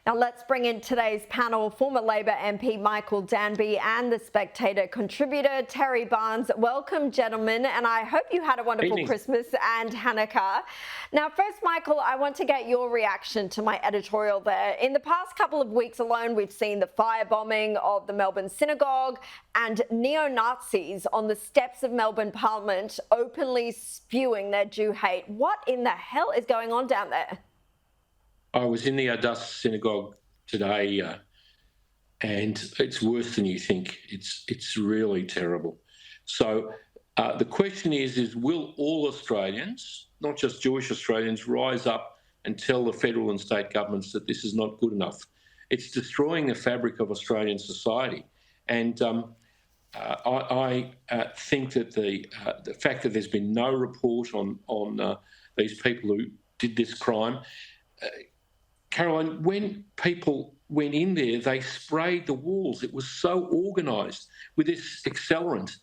Now let's bring in today's panel, former Labor MP Michael Danby and the Spectator contributor Terry Barnes. Welcome, gentlemen, and I hope you had a wonderful Christmas and Hanukkah. Now, first, Michael, I want to get your reaction to my editorial there. In the past couple of weeks alone, we've seen the firebombing of the Melbourne synagogue and neo-Nazis on the steps of Melbourne Parliament openly spewing their Jew hate. What in the hell is going on down there? I was in the Ardus synagogue today, and it's worse than you think. It's really terrible. So the question is will all Australians, not just Jewish Australians, rise up and tell the federal and state governments that this is not good enough? It's destroying the fabric of Australian society. And I think that the fact that there's been no report on these people who did this crime. Caroline, when people went in there, they sprayed the walls. It was so organised with this accelerant.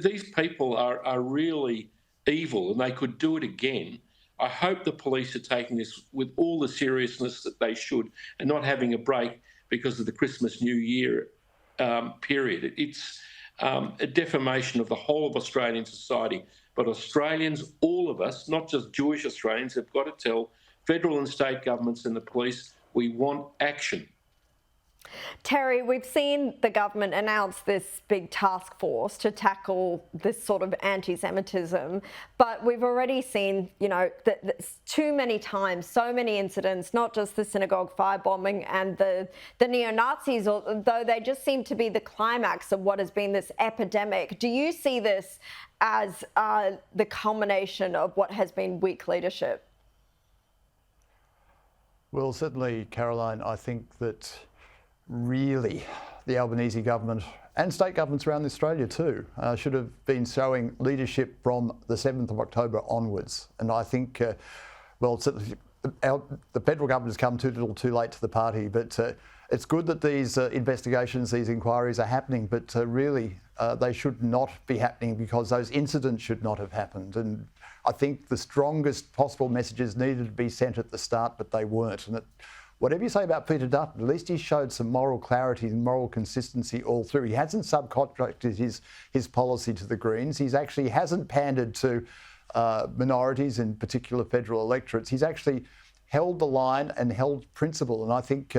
These people are really evil and they could do it again. I hope the police are taking this with all the seriousness that they should and not having a break because of the Christmas New Year period. It's a defamation of the whole of Australian society. But Australians, all of us, not just Jewish Australians, have got to tell federal and state governments and the police, we want action. Terry, we've seen the government announce this big task force to tackle this sort of anti-Semitism, but we've already seen, too many times, so many incidents, not just the synagogue firebombing and the neo-Nazis, although they just seem to be the climax of what has been this epidemic. Do you see this as the culmination of what has been weak leadership? Well, certainly, Caroline, I think that really the Albanese government and state governments around Australia too should have been showing leadership from the 7th of October onwards. And I think, certainly the federal government has come too little too late to the party, but it's good that these investigations, these inquiries are happening, but really they should not be happening because those incidents should not have happened. And I think the strongest possible messages needed to be sent at the start, but they weren't. And whatever you say about Peter Dutton, at least he showed some moral clarity and moral consistency all through. He hasn't subcontracted his policy to the Greens. He actually hasn't pandered to minorities, in particular federal electorates. He's actually held the line and held principle. And I think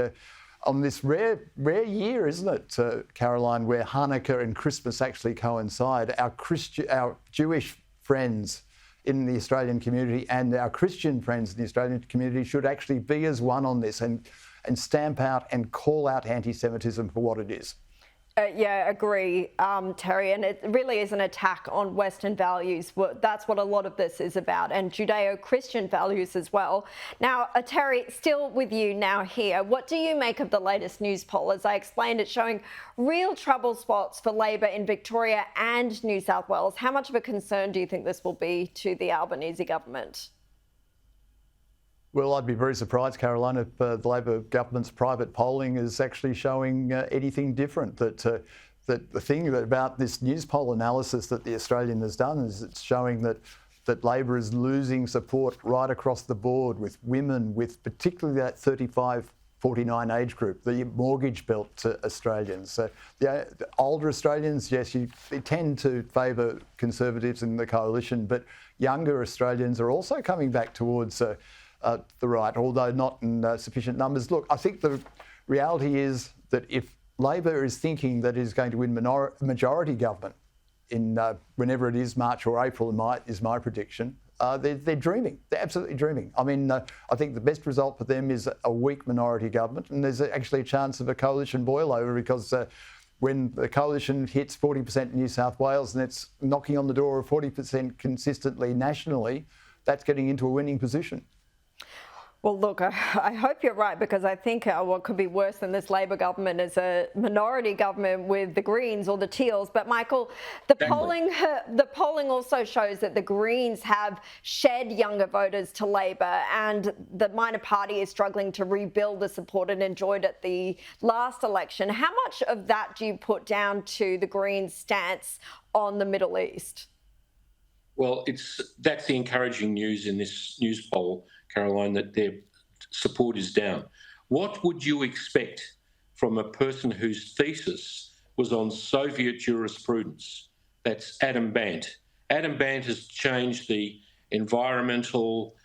on this rare year, isn't it, Caroline, where Hanukkah and Christmas actually coincide, our Jewish friends in the Australian community and our Christian friends in the Australian community should actually be as one on this and stamp out and call out anti-Semitism for what it is. Yeah, agree, Terry, and it really is an attack on Western values. That's what a lot of this is about, and Judeo-Christian values as well. Now, Terry, still with you now here, what do you make of the latest news poll? As I explained, it's showing real trouble spots for Labor in Victoria and New South Wales. How much of a concern do you think this will be to the Albanese government? Well, I'd be very surprised, Caroline, if the Labor government's private polling is actually showing anything different. That the thing about this news poll analysis that the Australian has done is it's showing that Labor is losing support right across the board with women, with particularly that 35-49 age group, the mortgage belt Australians. So the older Australians, yes, they tend to favour Conservatives in the coalition, but younger Australians are also coming back towards the right, although not in sufficient numbers. Look, I think the reality is that if Labor is thinking that it is going to win majority government in whenever it is, March or April, is my prediction, they're dreaming. They're absolutely dreaming. I mean, I think the best result for them is a weak minority government, and there's actually a chance of a coalition boil-over because when the coalition hits 40% in New South Wales and it's knocking on the door of 40% consistently nationally, that's getting into a winning position. Well, look, I hope you're right, because I think what could be worse than this Labor government is a minority government with the Greens or the Teals. But Michael, the polling also shows that the Greens have shed younger voters to Labor, and the minor party is struggling to rebuild the support it enjoyed at the last election. How much of that do you put down to the Greens' stance on the Middle East? Well, that's the encouraging news in this news poll, Caroline, that their support is down. What would you expect from a person whose thesis was on Soviet jurisprudence? That's Adam Bandt. Adam Bandt has changed the environmental,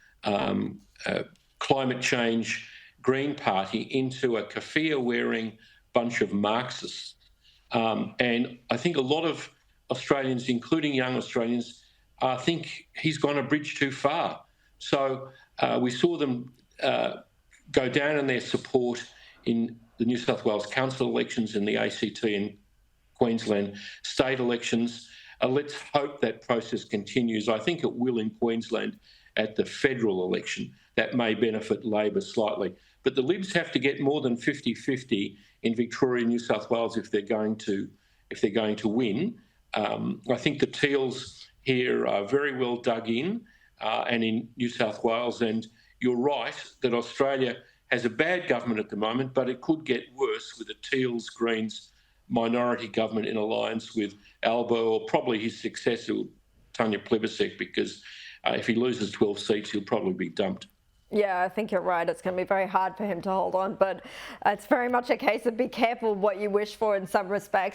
climate change Green Party into a keffiyeh-wearing bunch of Marxists. And I think a lot of Australians, including young Australians, think he's gone a bridge too far. So we saw them go down in their support in the New South Wales council elections, in the ACT and Queensland state elections. Let's hope that process continues. I think it will in Queensland at the federal election. That may benefit Labor slightly. But the Libs have to get more than 50-50 in Victoria and New South Wales if they're going to win. I think the Teals here are very well dug in, and in New South Wales. And you're right that Australia has a bad government at the moment, but it could get worse with the Teals Greens minority government in alliance with Albo, or probably his successor, Tanya Plibersek, because if he loses 12 seats, he'll probably be dumped. Yeah, I think you're right. It's going to be very hard for him to hold on, but it's very much a case of be careful what you wish for in some respects.